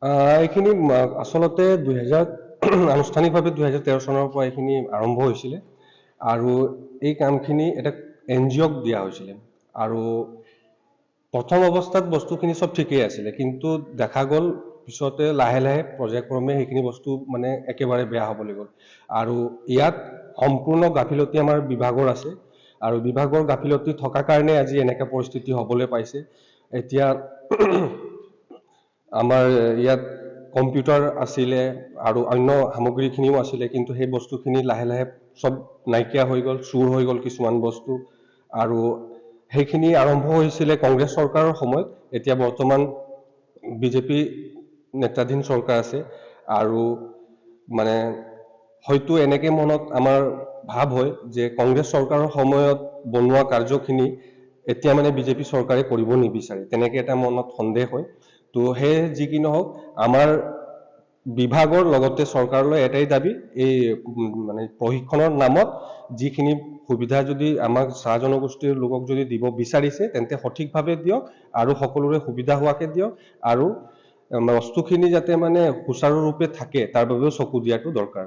এইখিনি আচলতে 2000 আনুষ্ঠানিকভাৱে 2013 চনৰ পৰা এইখিনি আৰম্ভ হৈছিলে আৰু এই কামখিনি এটা NGOক দিয়া হৈছিলে আৰু প্ৰথম অৱস্থাত বস্তুখিনি সব ঠিকেই আছিলে কিন্তু দেখা গ'ল পিছতে লাহে লাহে পৰ্যায়ক্ৰমে সেইখিনি বস্তু মানে একেবাৰে বেয়া হ'বলৈ গ'ল আৰু ইয়াত সম্পূৰ্ণ গাফিলতি আমাৰ বিভাগৰ আছে আৰু বিভাগৰ গাফিলতি থকা কাৰণে আজি এনেকা পৰিস্থিতি হ'বলৈ পাইছে এতিয়া আমাৰ ইয়াত কম্পিউটাৰ আছিলে আৰু অন্য সামগ্ৰীখিনিও আছিলে কিন্তু সেই বস্তুখিনি লাহে লাহে সব নাইকিয়া হৈ গ'ল চুৰ হৈ গ'ল কিছুমান বস্তু আৰু সেইখিনি আৰম্ভ হৈছিলে কংগ্ৰেছ চৰকাৰৰ সময়ত এতিয়া বৰ্তমান বিজেপি নেতাধীন চৰকাৰ আছে আৰু মানে হয়তো এনেকে মনত আমাৰ ভাৱ হয় যে কংগ্ৰেছ চৰকাৰৰ সময়ত বনোৱা কাৰ্যখিনি এতিয়া মানে বিজেপি চৰকাৰে কৰিব নিবিচাৰে তেনেকে এটা মনত সন্দেহ হয় তো হে যি কি নহওক আমাৰ বিভাগৰ লগতে চৰকাৰলৈ এটাই দাবী এই মানে প্ৰশিক্ষণৰ নামত যিখিনি সুবিধা যদি আমাক চাহ জনগোষ্ঠীৰ লোকক যদি দিব বিচাৰিছে তেন্তে সঠিকভাৱে দিয়ক আৰু সকলোৰে সুবিধা হোৱাকে দিয়ক আৰু বস্তুখিনি যাতে মানে সুচাৰুৰূপে থাকে তাৰ বাবেও চকু দিয়াটো দৰকাৰ